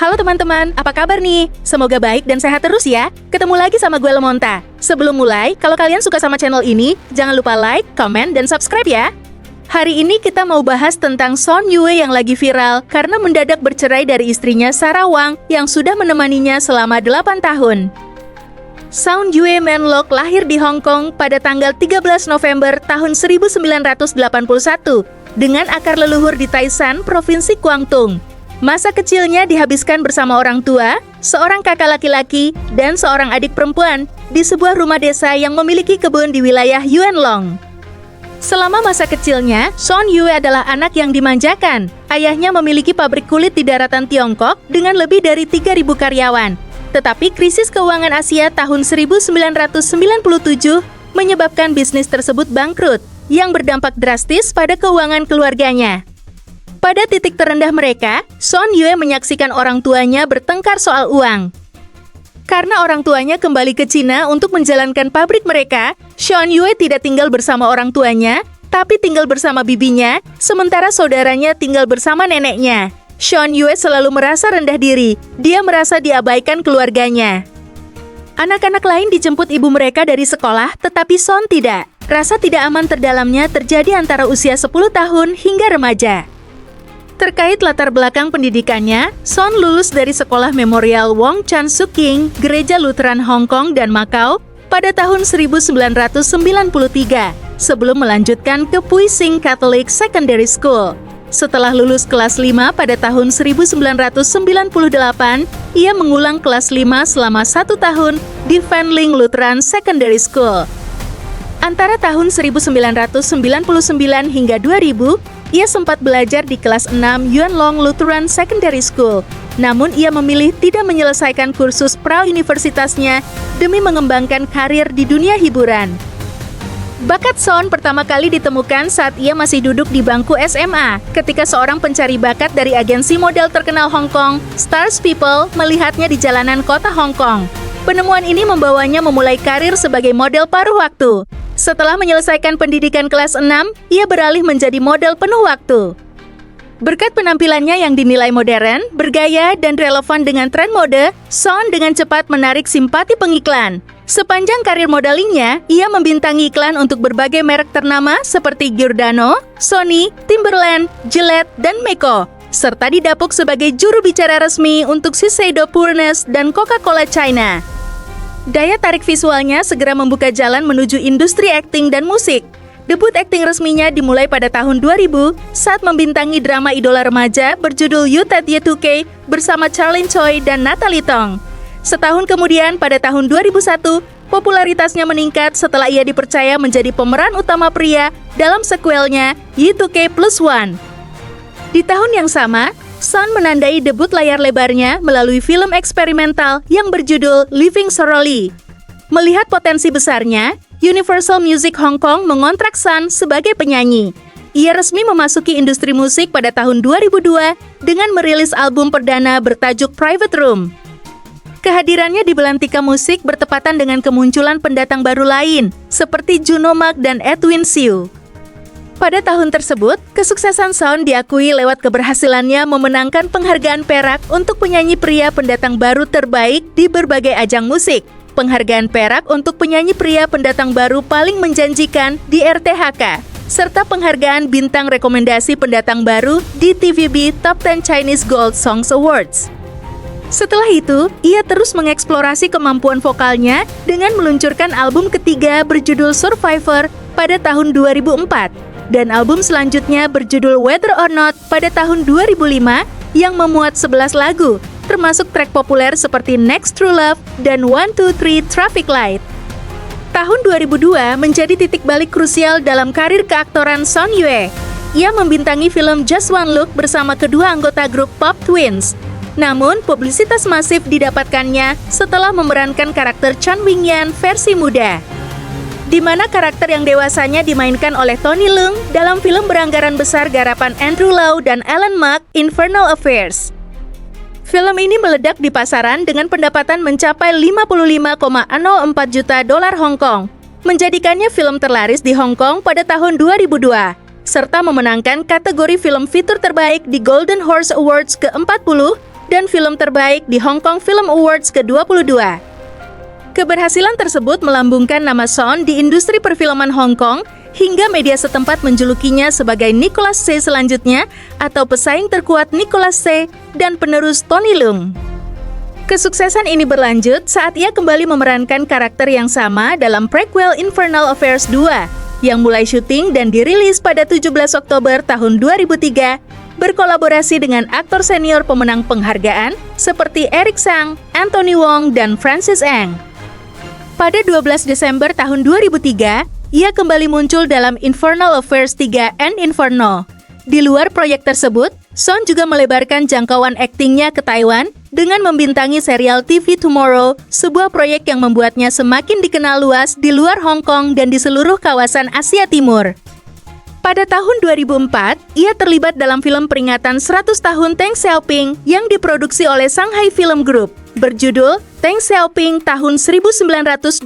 Halo teman-teman, apa kabar nih? Semoga baik dan sehat terus ya. Ketemu lagi sama gue Lemonta. Sebelum mulai, kalau kalian suka sama channel ini, jangan lupa like, komen, dan subscribe ya. Hari ini kita mau bahas tentang Son Yue yang lagi viral karena mendadak bercerai dari istrinya Sarah Wang yang sudah menemaninya selama 8 tahun. Son Yue Menlok lahir di Hong Kong pada tanggal 13 November tahun 1981 dengan akar leluhur di Taishan, Provinsi Guangdong. Masa kecilnya dihabiskan bersama orang tua, seorang kakak laki-laki, dan seorang adik perempuan di sebuah rumah desa yang memiliki kebun di wilayah Yuanlong. Selama masa kecilnya, Son Yue adalah anak yang dimanjakan. Ayahnya memiliki pabrik kulit di daratan Tiongkok dengan lebih dari 3.000 karyawan. Tetapi krisis keuangan Asia tahun 1997 menyebabkan bisnis tersebut bangkrut, yang berdampak drastis pada keuangan keluarganya. Pada titik terendah mereka, Son Yue menyaksikan orang tuanya bertengkar soal uang. Karena orang tuanya kembali ke Cina untuk menjalankan pabrik mereka, Son Yue tidak tinggal bersama orang tuanya, tapi tinggal bersama bibinya, sementara saudaranya tinggal bersama neneknya. Son Yue selalu merasa rendah diri, dia merasa diabaikan keluarganya. Anak-anak lain dijemput ibu mereka dari sekolah, tetapi Son tidak. Rasa tidak aman terdalamnya terjadi antara usia 10 tahun hingga remaja. Terkait latar belakang pendidikannya, Son lulus dari Sekolah Memorial Wong Chan Suk King, Gereja Lutheran Hong Kong dan Macau pada tahun 1993, sebelum melanjutkan ke Pui Sing Catholic Secondary School. Setelah lulus kelas 5 pada tahun 1998, ia mengulang kelas 5 selama 1 tahun di Fanling Lutheran Secondary School. Antara tahun 1999 hingga 2000, ia sempat belajar di kelas 6 Yuanlong Lutheran Secondary School. Namun ia memilih tidak menyelesaikan kursus pra-universitasnya demi mengembangkan karir di dunia hiburan. Bakat Son pertama kali ditemukan saat ia masih duduk di bangku SMA, ketika seorang pencari bakat dari agensi model terkenal Hong Kong, Stars People, melihatnya di jalanan kota Hong Kong. Penemuan ini membawanya memulai karir sebagai model paruh waktu. Setelah menyelesaikan pendidikan kelas 6, ia beralih menjadi model penuh waktu. Berkat penampilannya yang dinilai modern, bergaya, dan relevan dengan tren mode, Son dengan cepat menarik simpati pengiklan. Sepanjang karir modelingnya, ia membintangi iklan untuk berbagai merek ternama seperti Giordano, Sony, Timberland, Gillette, dan Meiko, serta didapuk sebagai juru bicara resmi untuk Shiseido Purnes dan Coca-Cola China. Daya tarik visualnya segera membuka jalan menuju industri akting dan musik. Debut akting resminya dimulai pada tahun 2000 saat membintangi drama idola remaja berjudul You Tat Ye 2K bersama Charlene Choi dan Natalie Tong. Setahun kemudian, pada tahun 2001, popularitasnya meningkat setelah ia dipercaya menjadi pemeran utama pria dalam sequelnya Y2K+1. Di tahun yang sama, Son menandai debut layar lebarnya melalui film eksperimental yang berjudul Living Sorely. Melihat potensi besarnya, Universal Music Hong Kong mengontrak Son sebagai penyanyi. Ia resmi memasuki industri musik pada tahun 2002 dengan merilis album perdana bertajuk Private Room. Kehadirannya di belantika musik bertepatan dengan kemunculan pendatang baru lain, seperti Juno Mak dan Edwin Siu. Pada tahun tersebut, kesuksesan Son diakui lewat keberhasilannya memenangkan penghargaan perak untuk penyanyi pria pendatang baru terbaik di berbagai ajang musik, penghargaan perak untuk penyanyi pria pendatang baru paling menjanjikan di RTHK, serta penghargaan bintang rekomendasi pendatang baru di TVB Top 10 Chinese Gold Songs Awards. Setelah itu, ia terus mengeksplorasi kemampuan vokalnya dengan meluncurkan album ketiga berjudul Survivor pada tahun 2004. Dan album selanjutnya berjudul Whether or Not pada tahun 2005 yang memuat 11 lagu, termasuk track populer seperti Next True Love dan 1, 2, 3 Traffic Light. Tahun 2002 menjadi titik balik krusial dalam karir keaktoran Son Yue. Ia membintangi film Just One Look bersama kedua anggota grup Pop Twins. Namun, publisitas masif didapatkannya setelah memerankan karakter Chan Wing-yan versi muda, di mana karakter yang dewasanya dimainkan oleh Tony Leung dalam film beranggaran besar garapan Andrew Lau dan Alan Mak, Infernal Affairs. Film ini meledak di pasaran dengan pendapatan mencapai 55,04 juta dolar Hong Kong, menjadikannya film terlaris di Hong Kong pada tahun 2002, serta memenangkan kategori film fitur terbaik di Golden Horse Awards ke-40 dan film terbaik di Hong Kong Film Awards ke-22. Keberhasilan tersebut melambungkan nama Son di industri perfilman Hong Kong hingga media setempat menjulukinya sebagai Nicholas Tse selanjutnya atau pesaing terkuat Nicholas Tse dan penerus Tony Leung. Kesuksesan ini berlanjut saat ia kembali memerankan karakter yang sama dalam prequel Infernal Affairs 2 yang mulai syuting dan dirilis pada 17 Oktober tahun 2003 berkolaborasi dengan aktor senior pemenang penghargaan seperti Eric Tsang, Anthony Wong, dan Francis Eng. Pada 12 Desember tahun 2003, ia kembali muncul dalam Infernal Affairs 3 and Inferno. Di luar proyek tersebut, Son juga melebarkan jangkauan aktingnya ke Taiwan dengan membintangi serial TV Tomorrow, sebuah proyek yang membuatnya semakin dikenal luas di luar Hong Kong dan di seluruh kawasan Asia Timur. Pada tahun 2004, ia terlibat dalam film peringatan 100 tahun Deng Xiaoping yang diproduksi oleh Shanghai Film Group, berjudul Deng Xiaoping tahun 1928,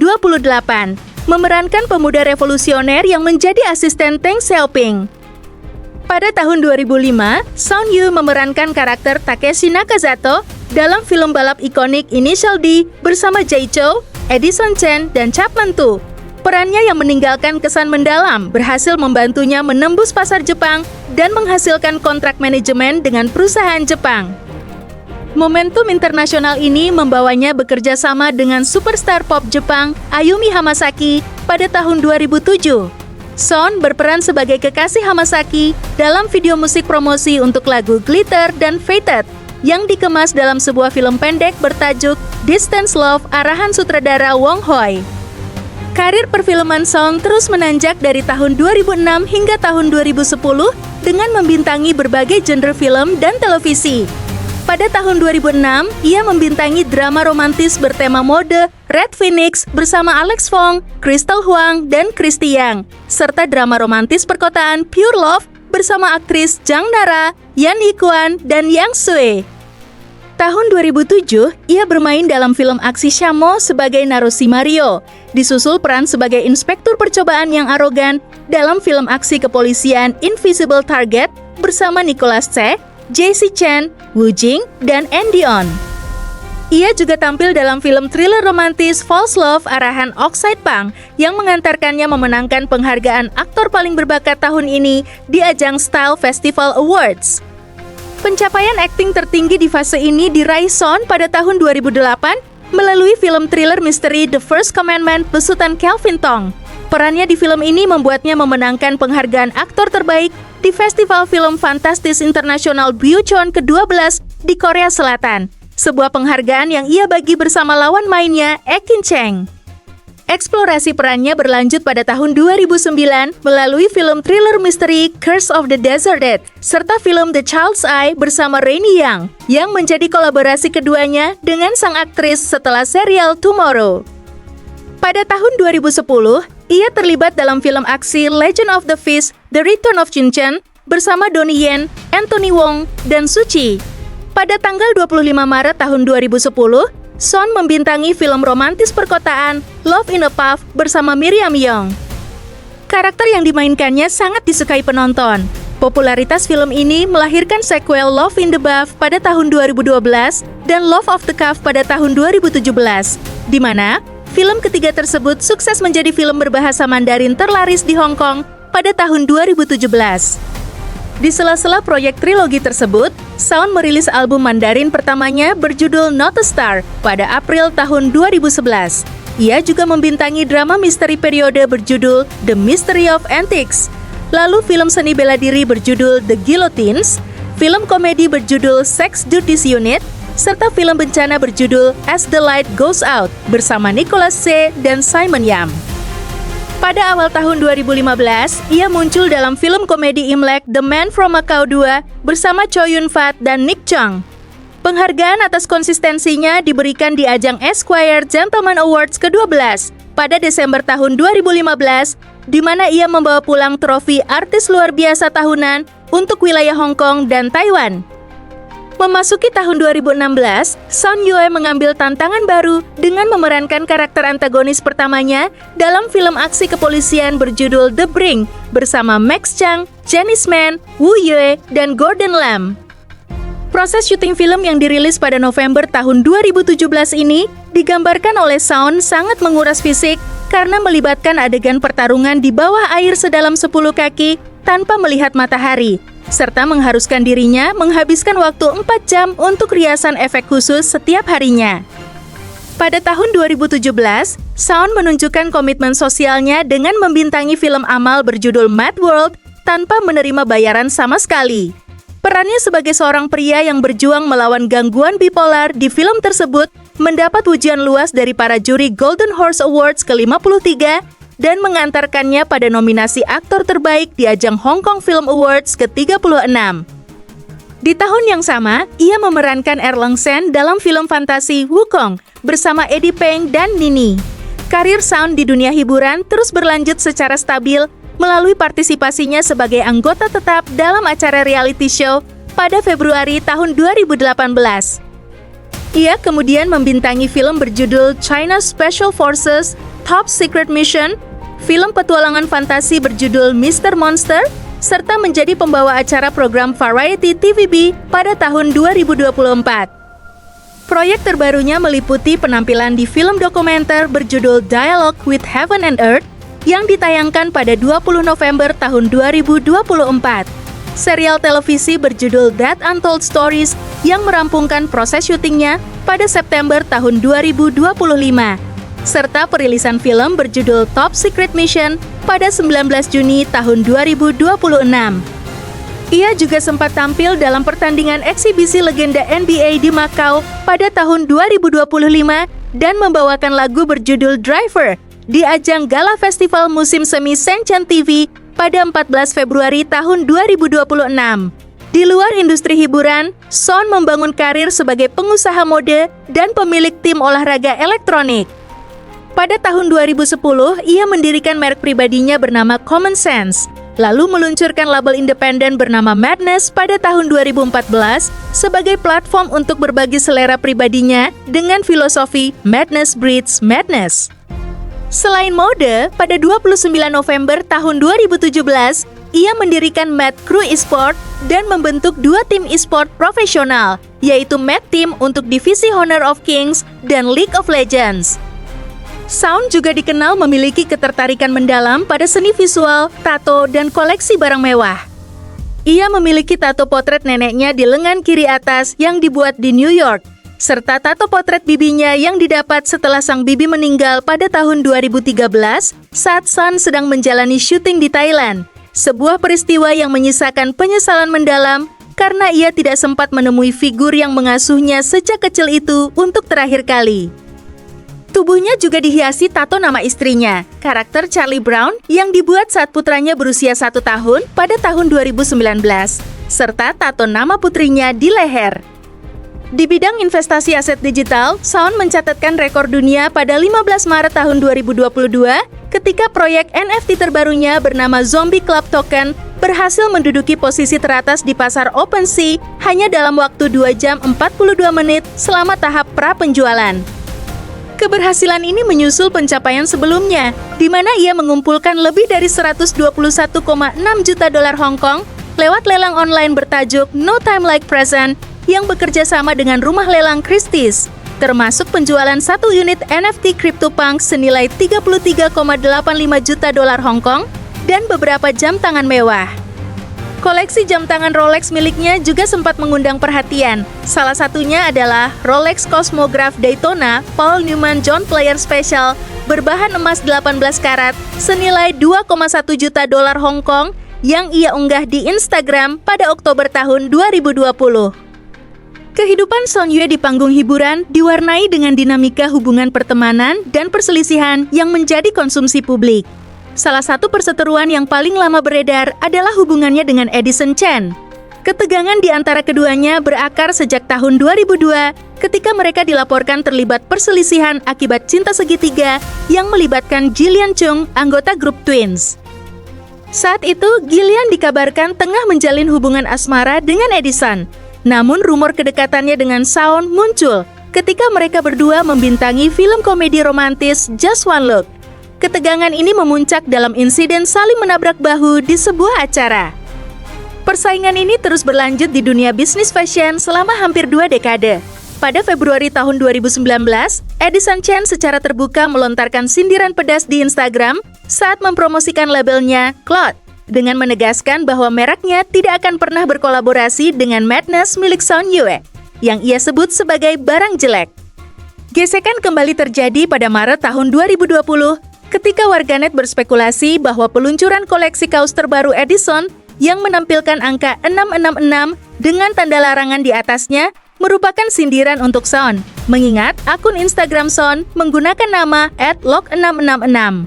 memerankan pemuda revolusioner yang menjadi asisten Deng Xiaoping. Pada tahun 2005, Son Yu memerankan karakter Takeshi Nakazato dalam film balap ikonik Initial D bersama Jay Chou, Edison Chen, dan Chapman Tu. Perannya yang meninggalkan kesan mendalam berhasil membantunya menembus pasar Jepang dan menghasilkan kontrak manajemen dengan perusahaan Jepang. Momentum internasional ini membawanya bekerja sama dengan superstar pop Jepang Ayumi Hamasaki pada tahun 2007. Son berperan sebagai kekasih Hamasaki dalam video musik promosi untuk lagu Glitter dan Fated yang dikemas dalam sebuah film pendek bertajuk Distance Love arahan sutradara Wong Hoi. Karir perfilman Son terus menanjak dari tahun 2006 hingga tahun 2010 dengan membintangi berbagai genre film dan televisi. Pada tahun 2006, ia membintangi drama romantis bertema mode Red Phoenix bersama Alex Fong, Crystal Huang, dan Christy Yang, serta drama romantis perkotaan Pure Love bersama aktris Zhang Nara, Yan Yikuan, dan Yang Sui. Tahun 2007, ia bermain dalam film aksi Shamo sebagai Narushi Mario, disusul peran sebagai inspektur percobaan yang arogan dalam film aksi kepolisian Invisible Target bersama Nicholas Tse, Jesse Chen, Wu Jing, dan Andy On. Ia juga tampil dalam film thriller romantis False Love arahan Oxide Pang yang mengantarkannya memenangkan penghargaan aktor paling berbakat tahun ini di ajang Style Festival Awards. Pencapaian akting tertinggi di fase ini diraih Son pada tahun 2008 melalui film thriller misteri The First Commandment besutan Kelvin Tong. Perannya di film ini membuatnya memenangkan penghargaan aktor terbaik di Festival Film Fantastis Internasional Bucheon ke-12 di Korea Selatan, sebuah penghargaan yang ia bagi bersama lawan mainnya, Ekin Cheng. Eksplorasi perannya berlanjut pada tahun 2009 melalui film thriller misteri Curse of the Deserted, serta film The Child's Eye bersama Rainy Yang, yang menjadi kolaborasi keduanya dengan sang aktris setelah serial Tomorrow. Pada tahun 2010, ia terlibat dalam film aksi Legend of the Fist, The Return of Jin Chen bersama Donnie Yen, Anthony Wong, dan Suci. Pada tanggal 25 Maret tahun 2010, Son membintangi film romantis perkotaan Love in a Puff bersama Miriam Yeong. Karakter yang dimainkannya sangat disukai penonton. Popularitas film ini melahirkan sequel Love in the Buff pada tahun 2012 dan Love of the Cuff pada tahun 2017, di mana film ketiga tersebut sukses menjadi film berbahasa Mandarin terlaris di Hong Kong pada tahun 2017. Di sela-sela proyek trilogi tersebut, Son merilis album Mandarin pertamanya berjudul Not a Star pada April tahun 2011. Ia juga membintangi drama misteri periode berjudul The Mystery of Antiques, lalu film seni bela diri berjudul The Guillotines, film komedi berjudul Sex Duties Unit, serta film bencana berjudul As the Light Goes Out bersama Nicholas Tse dan Simon Yam. Pada awal tahun 2015, ia muncul dalam film komedi Imlek The Man from Macau 2 bersama Chow Yun-fat dan Nick Chung. Penghargaan atas konsistensinya diberikan di ajang Esquire Gentleman Awards ke-12 pada Desember tahun 2015, di mana ia membawa pulang trofi artis luar biasa tahunan untuk wilayah Hong Kong dan Taiwan. Memasuki tahun 2016, Son Yue mengambil tantangan baru dengan memerankan karakter antagonis pertamanya dalam film aksi kepolisian berjudul The Brink bersama Max Chang, Janice Man, Wu Yue, dan Gordon Lam. Proses syuting film yang dirilis pada November tahun 2017 ini digambarkan oleh Shawn sangat menguras fisik karena melibatkan adegan pertarungan di bawah air sedalam 10 kaki tanpa melihat matahari, serta mengharuskan dirinya menghabiskan waktu 4 jam untuk riasan efek khusus setiap harinya. Pada tahun 2017, Shawn menunjukkan komitmen sosialnya dengan membintangi film amal berjudul Mad World tanpa menerima bayaran sama sekali. Perannya sebagai seorang pria yang berjuang melawan gangguan bipolar di film tersebut mendapat pujian luas dari para juri Golden Horse Awards ke-53 dan mengantarkannya pada nominasi aktor terbaik di ajang Hong Kong Film Awards ke-36. Di tahun yang sama, ia memerankan Erlang Sen dalam film fantasi Wukong bersama Eddie Peng dan Nini. Karir Shawn di dunia hiburan terus berlanjut secara stabil melalui partisipasinya sebagai anggota tetap dalam acara reality show pada Februari tahun 2018. Ia kemudian membintangi film berjudul China Special Forces Top Secret Mission, film petualangan fantasi berjudul Mr. Monster, serta menjadi pembawa acara program Variety TVB pada tahun 2024. Proyek terbarunya meliputi penampilan di film dokumenter berjudul Dialogue with Heaven and Earth yang ditayangkan pada 20 November tahun 2024. Serial televisi berjudul That Untold Stories yang merampungkan proses syutingnya pada September tahun 2025. Serta perilisan film berjudul Top Secret Mission pada 19 Juni tahun 2026. Ia juga sempat tampil dalam pertandingan eksibisi legenda NBA di Macau pada tahun 2025 dan membawakan lagu berjudul Driver di ajang Gala Festival musim semi Shenzhen TV pada 14 Februari tahun 2026. Di luar industri hiburan, Shawn membangun karir sebagai pengusaha mode dan pemilik tim olahraga elektronik. Pada tahun 2010, ia mendirikan merek pribadinya bernama Common Sense, lalu meluncurkan label independen bernama Madness pada tahun 2014 sebagai platform untuk berbagi selera pribadinya dengan filosofi Madness Breeds Madness. Selain mode, pada 29 November tahun 2017, ia mendirikan Mad Crew Esport dan membentuk 2 tim esport profesional, yaitu Mad Team untuk divisi Honor of Kings dan League of Legends. Shawn juga dikenal memiliki ketertarikan mendalam pada seni visual, tato, dan koleksi barang mewah. Ia memiliki tato potret neneknya di lengan kiri atas yang dibuat di New York, serta tato potret bibinya yang didapat setelah sang bibi meninggal pada tahun 2013 saat Shawn sedang menjalani syuting di Thailand. Sebuah peristiwa yang menyisakan penyesalan mendalam karena ia tidak sempat menemui figur yang mengasuhnya sejak kecil itu untuk terakhir kali. Tubuhnya juga dihiasi tato nama istrinya, karakter Charlie Brown yang dibuat saat putranya berusia 1 tahun pada tahun 2019, serta tato nama putrinya di leher. Di bidang investasi aset digital, Shawn mencatatkan rekor dunia pada 15 Maret tahun 2022 ketika proyek NFT terbarunya bernama Zombie Club Token berhasil menduduki posisi teratas di pasar OpenSea hanya dalam waktu 2 jam 42 menit selama tahap pra-penjualan. Keberhasilan ini menyusul pencapaian sebelumnya, di mana ia mengumpulkan lebih dari 121,6 juta dolar Hong Kong lewat lelang online bertajuk No Time Like Present yang bekerja sama dengan rumah lelang Christie's, termasuk penjualan 1 unit NFT CryptoPunk senilai 33,85 juta dolar Hong Kong dan beberapa jam tangan mewah. Koleksi jam tangan Rolex miliknya juga sempat mengundang perhatian. Salah satunya adalah Rolex Cosmograph Daytona Paul Newman John Player Special berbahan emas 18 karat senilai 2,1 juta dolar Hong Kong yang ia unggah di Instagram pada Oktober tahun 2020. Kehidupan Shawn Yue di panggung hiburan diwarnai dengan dinamika hubungan pertemanan dan perselisihan yang menjadi konsumsi publik. Salah satu perseteruan yang paling lama beredar adalah hubungannya dengan Edison Chen. Ketegangan di antara keduanya berakar sejak tahun 2002 ketika mereka dilaporkan terlibat perselisihan akibat cinta segitiga yang melibatkan Jillian Chung, anggota grup Twins. Saat itu, Gillian dikabarkan tengah menjalin hubungan asmara dengan Edison. Namun rumor kedekatannya dengan Shawn muncul ketika mereka berdua membintangi film komedi romantis Just One Look. Ketegangan ini memuncak dalam insiden saling menabrak bahu di sebuah acara. Persaingan ini terus berlanjut di dunia bisnis fashion selama hampir 2 dekade. Pada Februari tahun 2019, Edison Chen secara terbuka melontarkan sindiran pedas di Instagram saat mempromosikan labelnya Cloud, dengan menegaskan bahwa mereknya tidak akan pernah berkolaborasi dengan Madness milik Son Yue, yang ia sebut sebagai barang jelek. Gesekan kembali terjadi pada Maret tahun 2020, ketika warganet berspekulasi bahwa peluncuran koleksi kaos terbaru Edison yang menampilkan angka 666 dengan tanda larangan di atasnya merupakan sindiran untuk Son, mengingat akun Instagram Son menggunakan nama @lok666.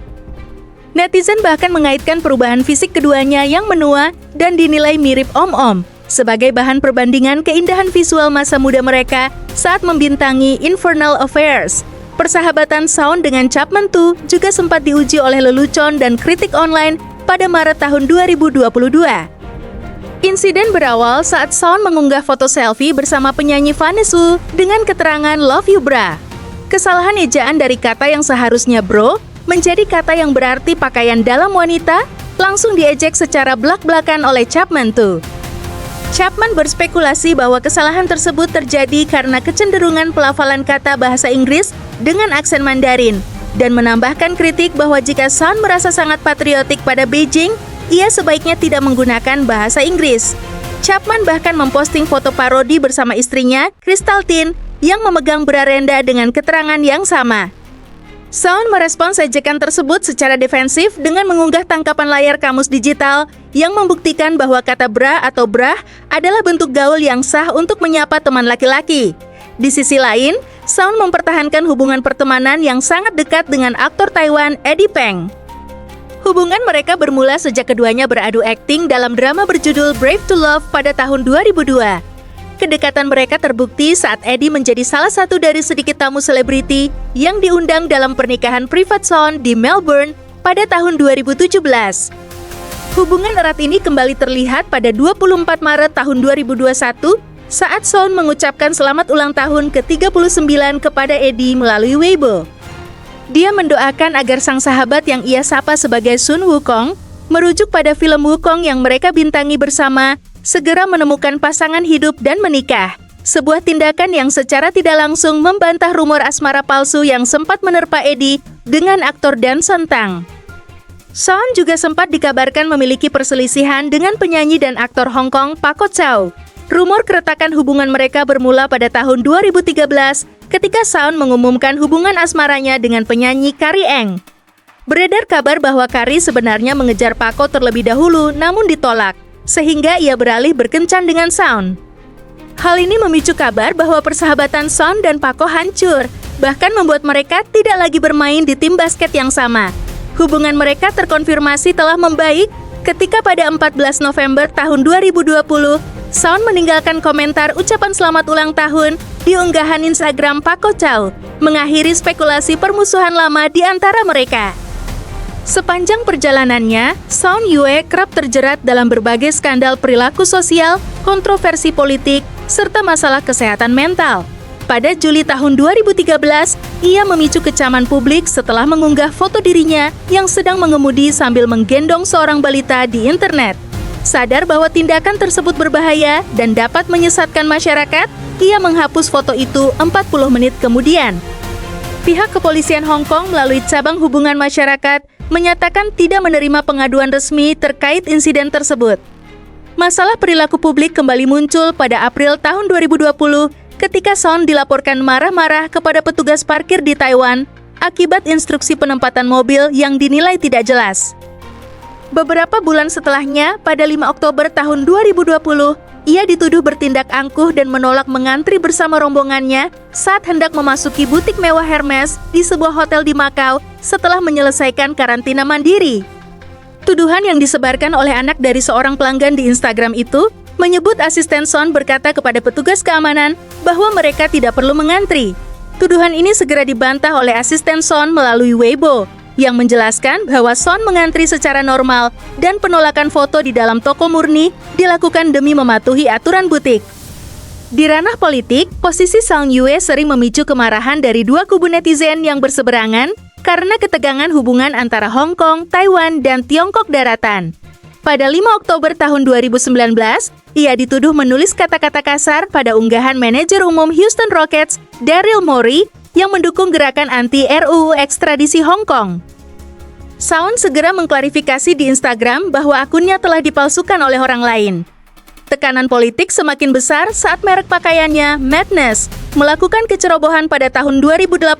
Netizen bahkan mengaitkan perubahan fisik keduanya yang menua dan dinilai mirip om-om sebagai bahan perbandingan keindahan visual masa muda mereka saat membintangi Infernal Affairs. Persahabatan Son dengan Chapman Tu juga sempat diuji oleh lelucon dan kritik online pada Maret tahun 2022. Insiden berawal saat Son mengunggah foto selfie bersama penyanyi Vanessa dengan keterangan "Love you bra". Kesalahan ejaan dari kata yang seharusnya bro menjadi kata yang berarti pakaian dalam wanita langsung diejek secara belak-belakan oleh Chapman Tu. Chapman berspekulasi bahwa kesalahan tersebut terjadi karena kecenderungan pelafalan kata bahasa Inggris dengan aksen Mandarin, dan menambahkan kritik bahwa jika Son merasa sangat patriotik pada Beijing, ia sebaiknya tidak menggunakan bahasa Inggris. Chapman bahkan memposting foto parodi bersama istrinya, Crystal Tin, yang memegang bra rendah dengan keterangan yang sama. Son merespons ejekan tersebut secara defensif dengan mengunggah tangkapan layar kamus digital yang membuktikan bahwa kata bra atau brah adalah bentuk gaul yang sah untuk menyapa teman laki-laki. Di sisi lain, Son mempertahankan hubungan pertemanan yang sangat dekat dengan aktor Taiwan Eddie Peng. Hubungan mereka bermula sejak keduanya beradu akting dalam drama berjudul Brave to Love pada tahun 2002. Kedekatan mereka terbukti saat Eddie menjadi salah satu dari sedikit tamu selebriti yang diundang dalam pernikahan privat Son di Melbourne pada tahun 2017. Hubungan erat ini kembali terlihat pada 24 Maret tahun 2021 saat Son mengucapkan selamat ulang tahun ke-39 kepada Eddie melalui Weibo. Dia mendoakan agar sang sahabat yang ia sapa sebagai Sun Wukong, merujuk pada film Wukong yang mereka bintangi bersama, segera menemukan pasangan hidup dan menikah. Sebuah tindakan yang secara tidak langsung membantah rumor asmara palsu yang sempat menerpa Eddie dengan aktor Dan Son Tang. Son juga sempat dikabarkan memiliki perselisihan dengan penyanyi dan aktor Hong Kong Pak Ko Chow. Rumor keretakan hubungan mereka bermula pada tahun 2013 ketika Son mengumumkan hubungan asmaranya dengan penyanyi Carrie Eng. Beredar kabar bahwa Carrie sebenarnya mengejar Pak Ko terlebih dahulu namun ditolak, sehingga ia beralih berkencan dengan Son. Hal ini memicu kabar bahwa persahabatan Son dan Pak Ko hancur, bahkan membuat mereka tidak lagi bermain di tim basket yang sama. Hubungan mereka terkonfirmasi telah membaik ketika pada 14 November tahun 2020, Son meninggalkan komentar ucapan selamat ulang tahun di unggahan Instagram Pak Ko Chow, mengakhiri spekulasi permusuhan lama di antara mereka. Sepanjang perjalanannya, Son Yue kerap terjerat dalam berbagai skandal perilaku sosial, kontroversi politik, serta masalah kesehatan mental. Pada Juli tahun 2013, ia memicu kecaman publik setelah mengunggah foto dirinya yang sedang mengemudi sambil menggendong seorang balita di internet. Sadar bahwa tindakan tersebut berbahaya dan dapat menyesatkan masyarakat, ia menghapus foto itu 40 menit kemudian. Pihak kepolisian Hong Kong melalui cabang hubungan masyarakat menyatakan tidak menerima pengaduan resmi terkait insiden tersebut. Masalah perilaku publik kembali muncul pada April tahun 2020 ketika Son dilaporkan marah-marah kepada petugas parkir di Taiwan akibat instruksi penempatan mobil yang dinilai tidak jelas. Beberapa bulan setelahnya, pada 5 Oktober tahun 2020, ia dituduh bertindak angkuh dan menolak mengantri bersama rombongannya saat hendak memasuki butik mewah Hermes di sebuah hotel di Macau setelah menyelesaikan karantina mandiri. Tuduhan yang disebarkan oleh anak dari seorang pelanggan di Instagram itu menyebut asisten Son berkata kepada petugas keamanan bahwa mereka tidak perlu mengantri. Tuduhan ini segera dibantah oleh asisten Son melalui Weibo, yang menjelaskan bahwa Son mengantri secara normal dan penolakan foto di dalam toko murni dilakukan demi mematuhi aturan butik. Di ranah politik, posisi Son Yue sering memicu kemarahan dari dua kubu netizen yang berseberangan karena ketegangan hubungan antara Hong Kong, Taiwan, dan Tiongkok daratan. Pada 5 Oktober tahun 2019, ia dituduh menulis kata-kata kasar pada unggahan manajer umum Houston Rockets, Daryl Morey, yang mendukung gerakan anti-RUU ekstradisi Hong Kong. Shawn segera mengklarifikasi di Instagram bahwa akunnya telah dipalsukan oleh orang lain. Tekanan politik semakin besar saat merek pakaiannya, Madness, melakukan kecerobohan pada tahun 2018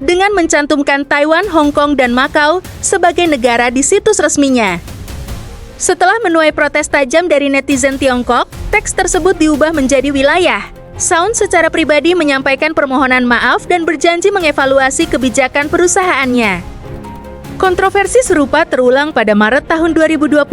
dengan mencantumkan Taiwan, Hong Kong, dan Macau sebagai negara di situs resminya. Setelah menuai protes tajam dari netizen Tiongkok, teks tersebut diubah menjadi wilayah. Shawn secara pribadi menyampaikan permohonan maaf dan berjanji mengevaluasi kebijakan perusahaannya. Kontroversi serupa terulang pada Maret tahun 2020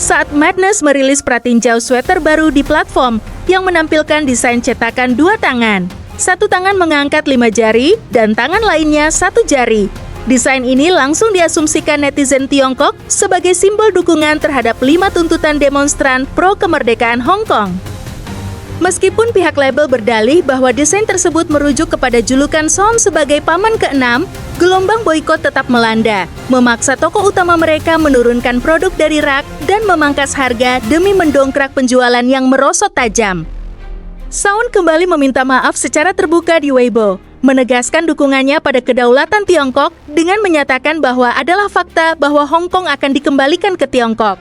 saat Madness merilis pratinjau sweater baru di platform yang menampilkan desain cetakan 2 tangan. Satu tangan mengangkat 5 jari dan tangan lainnya 1 jari. Desain ini langsung diasumsikan netizen Tiongkok sebagai simbol dukungan terhadap 5 tuntutan demonstran pro kemerdekaan Hong Kong. Meskipun pihak label berdalih bahwa desain tersebut merujuk kepada julukan Shawn sebagai paman ke-6, gelombang boikot tetap melanda, memaksa toko utama mereka menurunkan produk dari rak dan memangkas harga demi mendongkrak penjualan yang merosot tajam. Shawn kembali meminta maaf secara terbuka di Weibo, menegaskan dukungannya pada kedaulatan Tiongkok dengan menyatakan bahwa adalah fakta bahwa Hong Kong akan dikembalikan ke Tiongkok.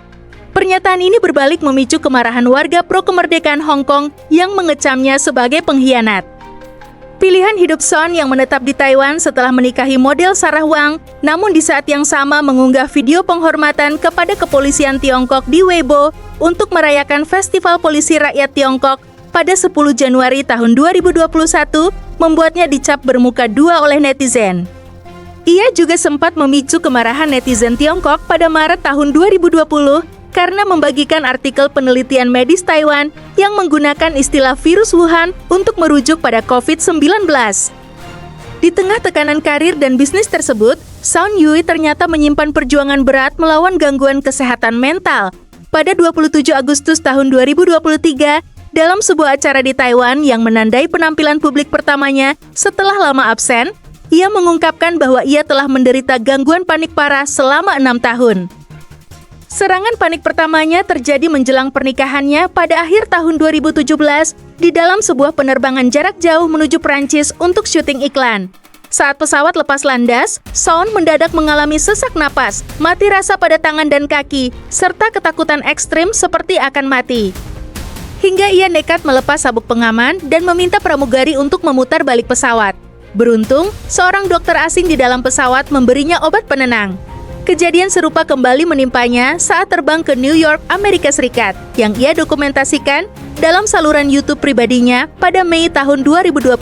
Pernyataan ini berbalik memicu kemarahan warga pro kemerdekaan Hong Kong yang mengecamnya sebagai pengkhianat. Pilihan hidup Shawn yang menetap di Taiwan setelah menikahi model Sarah Wang, namun di saat yang sama mengunggah video penghormatan kepada kepolisian Tiongkok di Weibo untuk merayakan Festival Polisi Rakyat Tiongkok pada 10 Januari tahun 2021, membuatnya dicap bermuka dua oleh netizen. Ia juga sempat memicu kemarahan netizen Tiongkok pada Maret tahun 2020 karena membagikan artikel penelitian medis Taiwan yang menggunakan istilah virus Wuhan untuk merujuk pada COVID-19. Di tengah tekanan karir dan bisnis tersebut, Shawn Yue ternyata menyimpan perjuangan berat melawan gangguan kesehatan mental. Pada 27 Agustus tahun 2023, dalam sebuah acara di Taiwan yang menandai penampilan publik pertamanya setelah lama absen, ia mengungkapkan bahwa ia telah menderita gangguan panik parah selama 6 tahun. Serangan panik pertamanya terjadi menjelang pernikahannya pada akhir tahun 2017 di dalam sebuah penerbangan jarak jauh menuju Prancis untuk syuting iklan. Saat pesawat lepas landas, Shawn mendadak mengalami sesak napas, mati rasa pada tangan dan kaki, serta ketakutan ekstrim seperti akan mati. Hingga ia nekat melepas sabuk pengaman dan meminta pramugari untuk memutar balik pesawat. Beruntung, seorang dokter asing di dalam pesawat memberinya obat penenang. Kejadian serupa kembali menimpanya saat terbang ke New York, Amerika Serikat, yang ia dokumentasikan dalam saluran YouTube pribadinya pada Mei tahun 2022.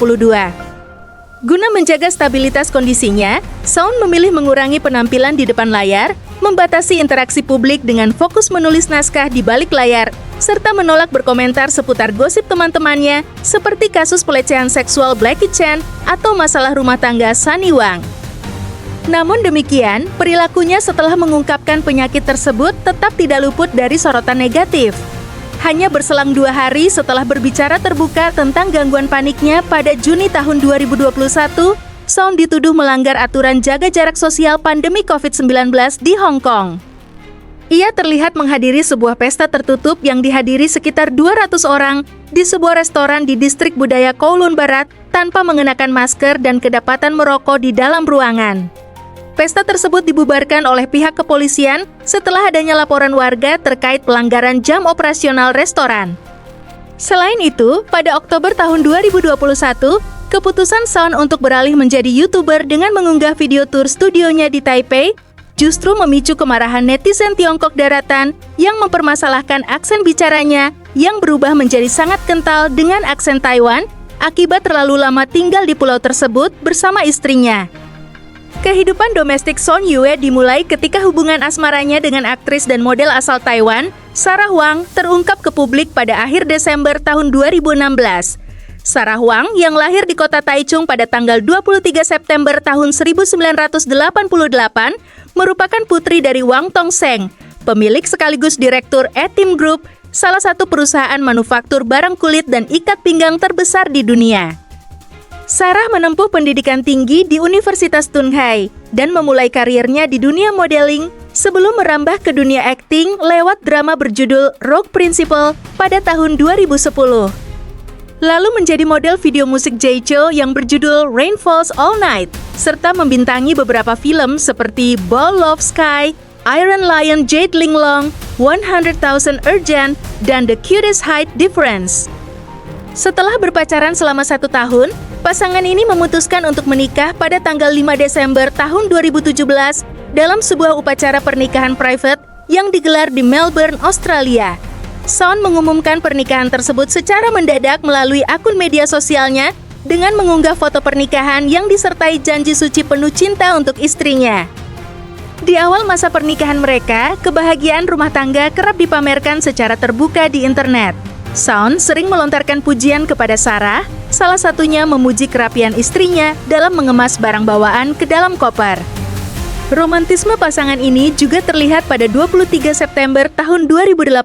Guna menjaga stabilitas kondisinya, Shawn memilih mengurangi penampilan di depan layar, membatasi interaksi publik dengan fokus menulis naskah di balik layar, serta menolak berkomentar seputar gosip teman-temannya seperti kasus pelecehan seksual Blackie Chan atau masalah rumah tangga Sunny Wang. Namun demikian, perilakunya setelah mengungkapkan penyakit tersebut tetap tidak luput dari sorotan negatif. Hanya berselang 2 hari setelah berbicara terbuka tentang gangguan paniknya pada Juni tahun 2021, Shawn dituduh melanggar aturan jaga jarak sosial pandemi COVID-19 di Hong Kong. Ia terlihat menghadiri sebuah pesta tertutup yang dihadiri sekitar 200 orang di sebuah restoran di distrik budaya Kowloon Barat tanpa mengenakan masker dan kedapatan merokok di dalam ruangan. Pesta tersebut dibubarkan oleh pihak kepolisian setelah adanya laporan warga terkait pelanggaran jam operasional restoran. Selain itu, pada Oktober tahun 2021, keputusan Shawn untuk beralih menjadi YouTuber dengan mengunggah video tur studionya di Taipei justru memicu kemarahan netizen Tiongkok daratan yang mempermasalahkan aksen bicaranya yang berubah menjadi sangat kental dengan aksen Taiwan akibat terlalu lama tinggal di pulau tersebut bersama istrinya. Kehidupan domestik Shawn Yue dimulai ketika hubungan asmaranya dengan aktris dan model asal Taiwan, Sarah Wang, terungkap ke publik pada akhir Desember tahun 2016. Sarah Wang yang lahir di kota Taichung pada tanggal 23 September tahun 1988 merupakan putri dari Wang Tongseng, pemilik sekaligus direktur Etim Group, salah satu perusahaan manufaktur barang kulit dan ikat pinggang terbesar di dunia. Sarah menempuh pendidikan tinggi di Universitas Tunghai dan memulai karirnya di dunia modeling sebelum merambah ke dunia akting lewat drama berjudul Rogue Principal pada tahun 2010. Lalu menjadi model video musik Jaicho yang berjudul Rain Falls All Night, serta membintangi beberapa film seperti Ball Love Sky, Iron Lion Jade Linglong, 100,000 Urgent, dan The Cutest Height Difference. Setelah berpacaran selama 1 tahun, pasangan ini memutuskan untuk menikah pada tanggal 5 Desember tahun 2017 dalam sebuah upacara pernikahan private yang digelar di Melbourne, Australia. Son mengumumkan pernikahan tersebut secara mendadak melalui akun media sosialnya dengan mengunggah foto pernikahan yang disertai janji suci penuh cinta untuk istrinya. Di awal masa pernikahan mereka, kebahagiaan rumah tangga kerap dipamerkan secara terbuka di internet. Son sering melontarkan pujian kepada Sarah, salah satunya memuji kerapian istrinya dalam mengemas barang bawaan ke dalam koper. Romantisme pasangan ini juga terlihat pada 23 September tahun 2018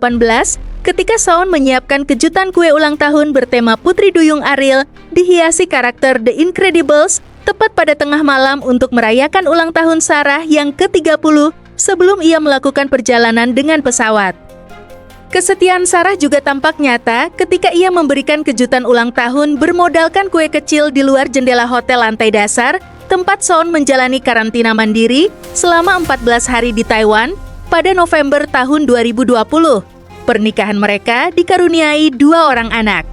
ketika Son menyiapkan kejutan kue ulang tahun bertema Putri Duyung Ariel dihiasi karakter The Incredibles tepat pada tengah malam untuk merayakan ulang tahun Sarah yang ke-30 sebelum ia melakukan perjalanan dengan pesawat. Kesetiaan Sarah juga tampak nyata ketika ia memberikan kejutan ulang tahun bermodalkan kue kecil di luar jendela hotel lantai dasar tempat Son menjalani karantina mandiri selama 14 hari di Taiwan pada November tahun 2020. Pernikahan mereka dikaruniai 2 orang anak.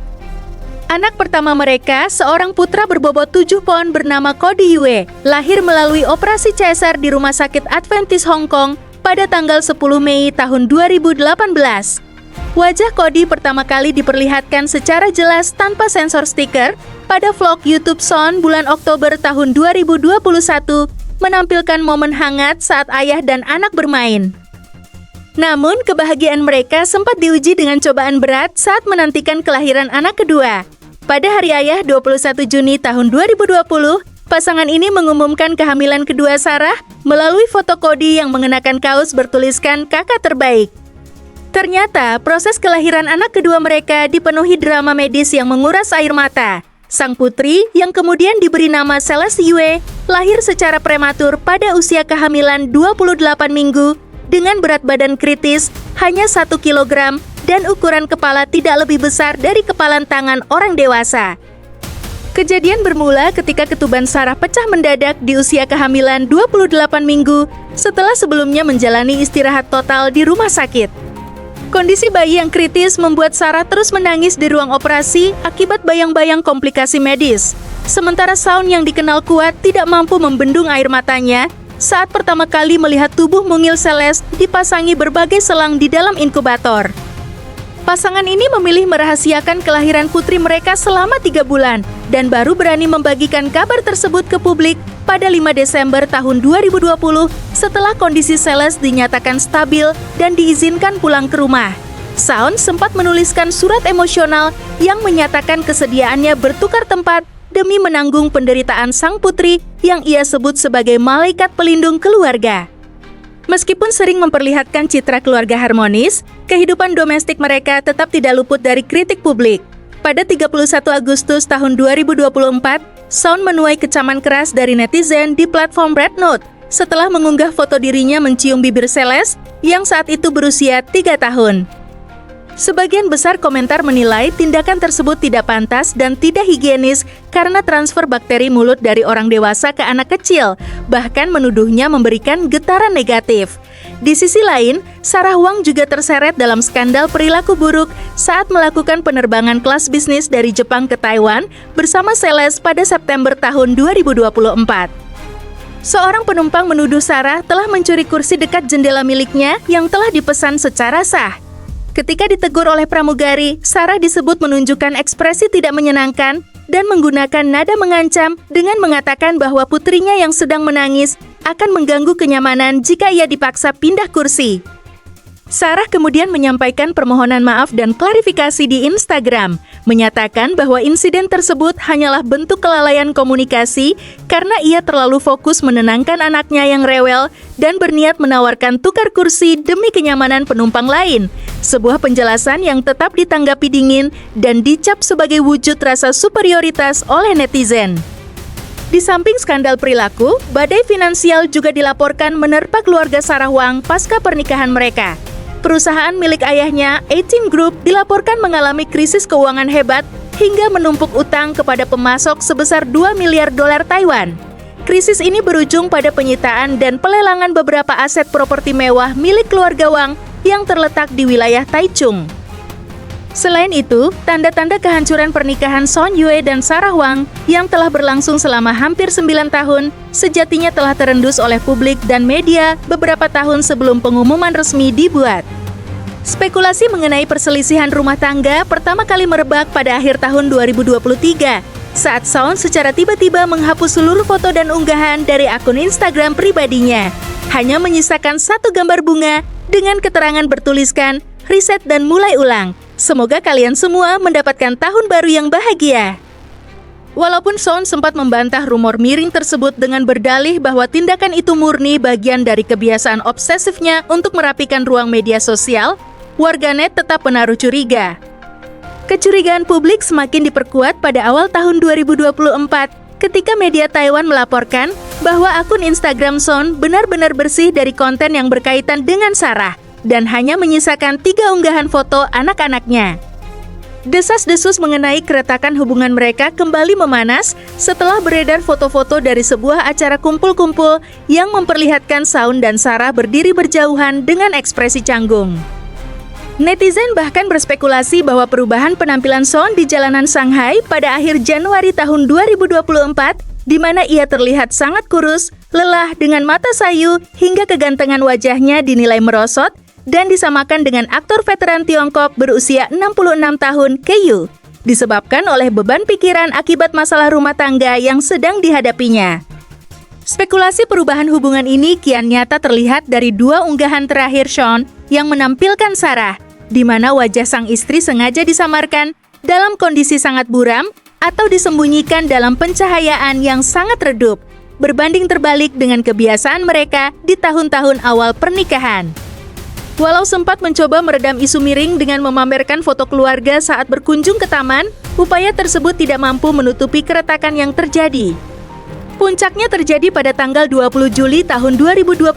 Anak pertama mereka, seorang putra berbobot 7 pon bernama Cody Yue, lahir melalui operasi cesar di Rumah Sakit Adventist Hong Kong pada tanggal 10 Mei tahun 2018. Wajah Cody pertama kali diperlihatkan secara jelas tanpa sensor stiker pada vlog YouTube Son bulan Oktober tahun 2021 menampilkan momen hangat saat ayah dan anak bermain. Namun, kebahagiaan mereka sempat diuji dengan cobaan berat saat menantikan kelahiran anak kedua. Pada Hari Ayah 21 Juni tahun 2020, pasangan ini mengumumkan kehamilan kedua Sarah melalui foto Cody yang mengenakan kaos bertuliskan kakak terbaik. Ternyata, proses kelahiran anak kedua mereka dipenuhi drama medis yang menguras air mata. Sang putri, yang kemudian diberi nama Celeste Yue, lahir secara prematur pada usia kehamilan 28 minggu dengan berat badan kritis hanya 1 kg dan ukuran kepala tidak lebih besar dari kepalan tangan orang dewasa. Kejadian bermula ketika ketuban Sarah pecah mendadak di usia kehamilan 28 minggu setelah sebelumnya menjalani istirahat total di rumah sakit. Kondisi bayi yang kritis membuat Sarah terus menangis di ruang operasi akibat bayang-bayang komplikasi medis. Sementara Son yang dikenal kuat tidak mampu membendung air matanya saat pertama kali melihat tubuh mungil Celeste dipasangi berbagai selang di dalam inkubator. Pasangan ini memilih merahasiakan kelahiran putri mereka selama 3 bulan dan baru berani membagikan kabar tersebut ke publik pada 5 Desember tahun 2020 setelah kondisi Celeste dinyatakan stabil dan diizinkan pulang ke rumah. Son sempat menuliskan surat emosional yang menyatakan kesediaannya bertukar tempat demi menanggung penderitaan sang putri yang ia sebut sebagai malaikat pelindung keluarga. Meskipun sering memperlihatkan citra keluarga harmonis, kehidupan domestik mereka tetap tidak luput dari kritik publik. Pada 31 Agustus tahun 2024, Son menuai kecaman keras dari netizen di platform Rednote setelah mengunggah foto dirinya mencium bibir Celeste yang saat itu berusia 3 tahun. Sebagian besar komentar menilai tindakan tersebut tidak pantas dan tidak higienis karena transfer bakteri mulut dari orang dewasa ke anak kecil, bahkan menuduhnya memberikan getaran negatif. Di sisi lain, Sarah Wang juga terseret dalam skandal perilaku buruk saat melakukan penerbangan kelas bisnis dari Jepang ke Taiwan bersama Celeste pada September tahun 2024. Seorang penumpang menuduh Sarah telah mencuri kursi dekat jendela miliknya yang telah dipesan secara sah. Ketika ditegur oleh pramugari, Sarah disebut menunjukkan ekspresi tidak menyenangkan dan menggunakan nada mengancam dengan mengatakan bahwa putrinya yang sedang menangis akan mengganggu kenyamanan jika ia dipaksa pindah kursi. Sarah kemudian menyampaikan permohonan maaf dan klarifikasi di Instagram, menyatakan bahwa insiden tersebut hanyalah bentuk kelalaian komunikasi karena ia terlalu fokus menenangkan anaknya yang rewel dan berniat menawarkan tukar kursi demi kenyamanan penumpang lain. Sebuah penjelasan yang tetap ditanggapi dingin dan dicap sebagai wujud rasa superioritas oleh netizen. Di samping skandal perilaku, badai finansial juga dilaporkan menerpa keluarga Sarah Wang pasca pernikahan mereka. Perusahaan milik ayahnya, 18 Group, dilaporkan mengalami krisis keuangan hebat hingga menumpuk utang kepada pemasok sebesar 2 miliar dolar Taiwan. Krisis ini berujung pada penyitaan dan pelelangan beberapa aset properti mewah milik keluarga Wang yang terletak di wilayah Taichung. Selain itu, tanda-tanda kehancuran pernikahan Son Yue dan Sarah Wang yang telah berlangsung selama hampir 9 tahun sejatinya telah terendus oleh publik dan media beberapa tahun sebelum pengumuman resmi dibuat. Spekulasi mengenai perselisihan rumah tangga pertama kali merebak pada akhir tahun 2023 saat Son secara tiba-tiba menghapus seluruh foto dan unggahan dari akun Instagram pribadinya, hanya menyisakan satu gambar bunga dengan keterangan bertuliskan, "Reset dan mulai ulang. Semoga kalian semua mendapatkan tahun baru yang bahagia." Walaupun Son sempat membantah rumor miring tersebut dengan berdalih bahwa tindakan itu murni bagian dari kebiasaan obsesifnya untuk merapikan ruang media sosial, warganet tetap menaruh curiga. Kecurigaan publik semakin diperkuat pada awal tahun 2024 ketika media Taiwan melaporkan bahwa akun Instagram Son benar-benar bersih dari konten yang berkaitan dengan Sarah dan hanya menyisakan 3 unggahan foto anak-anaknya. Desas-desus mengenai keretakan hubungan mereka kembali memanas setelah beredar foto-foto dari sebuah acara kumpul-kumpul yang memperlihatkan Son dan Sarah berdiri berjauhan dengan ekspresi canggung. Netizen bahkan berspekulasi bahwa perubahan penampilan Son di jalanan Shanghai pada akhir Januari tahun 2024, di mana ia terlihat sangat kurus, lelah dengan mata sayu hingga kegantengan wajahnya dinilai merosot, dan disamakan dengan aktor veteran Tiongkok berusia 66 tahun, Keiyu, disebabkan oleh beban pikiran akibat masalah rumah tangga yang sedang dihadapinya. Spekulasi perubahan hubungan ini kian nyata terlihat dari 2 unggahan terakhir Son yang menampilkan Sarah, di mana wajah sang istri sengaja disamarkan dalam kondisi sangat buram atau disembunyikan dalam pencahayaan yang sangat redup, berbanding terbalik dengan kebiasaan mereka di tahun-tahun awal pernikahan. Walau sempat mencoba meredam isu miring dengan memamerkan foto keluarga saat berkunjung ke taman, upaya tersebut tidak mampu menutupi keretakan yang terjadi. Puncaknya terjadi pada tanggal 20 Juli tahun 2026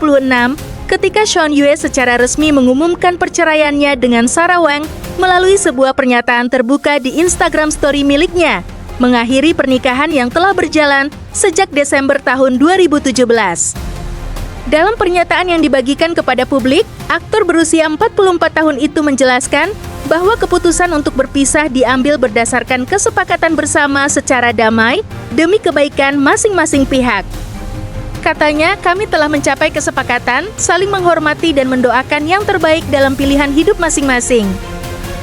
ketika Son Yue secara resmi mengumumkan perceraiannya dengan Sarah Wang melalui sebuah pernyataan terbuka di Instagram Story miliknya, mengakhiri pernikahan yang telah berjalan sejak Desember tahun 2017. Dalam pernyataan yang dibagikan kepada publik, aktor berusia 44 tahun itu menjelaskan bahwa keputusan untuk berpisah diambil berdasarkan kesepakatan bersama secara damai demi kebaikan masing-masing pihak. Katanya, kami telah mencapai kesepakatan, saling menghormati dan mendoakan yang terbaik dalam pilihan hidup masing-masing.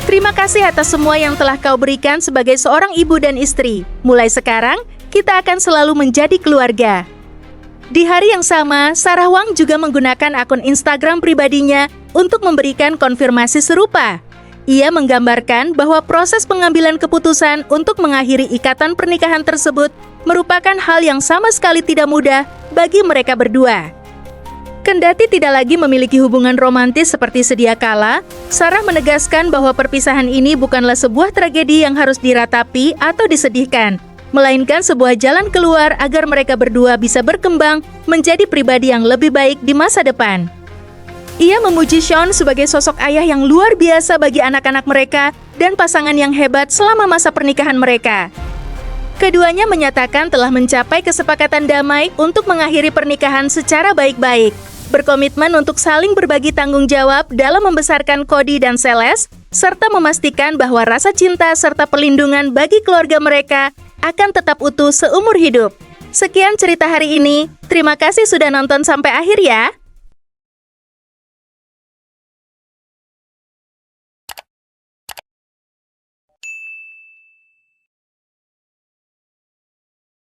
Terima kasih atas semua yang telah kau berikan sebagai seorang ibu dan istri. Mulai sekarang, kita akan selalu menjadi keluarga. Di hari yang sama, Sarah Wang juga menggunakan akun Instagram pribadinya untuk memberikan konfirmasi serupa. Ia menggambarkan bahwa proses pengambilan keputusan untuk mengakhiri ikatan pernikahan tersebut merupakan hal yang sama sekali tidak mudah bagi mereka berdua. Kendati tidak lagi memiliki hubungan romantis seperti sedia kala, Sarah menegaskan bahwa perpisahan ini bukanlah sebuah tragedi yang harus diratapi atau disedihkan, melainkan sebuah jalan keluar agar mereka berdua bisa berkembang menjadi pribadi yang lebih baik di masa depan. Ia memuji Son sebagai sosok ayah yang luar biasa bagi anak-anak mereka dan pasangan yang hebat selama masa pernikahan mereka. Keduanya menyatakan telah mencapai kesepakatan damai untuk mengakhiri pernikahan secara baik-baik, berkomitmen untuk saling berbagi tanggung jawab dalam membesarkan Cody dan Celeste, serta memastikan bahwa rasa cinta serta perlindungan bagi keluarga mereka akan tetap utuh seumur hidup. Sekian cerita hari ini. Terima kasih sudah nonton sampai akhir ya.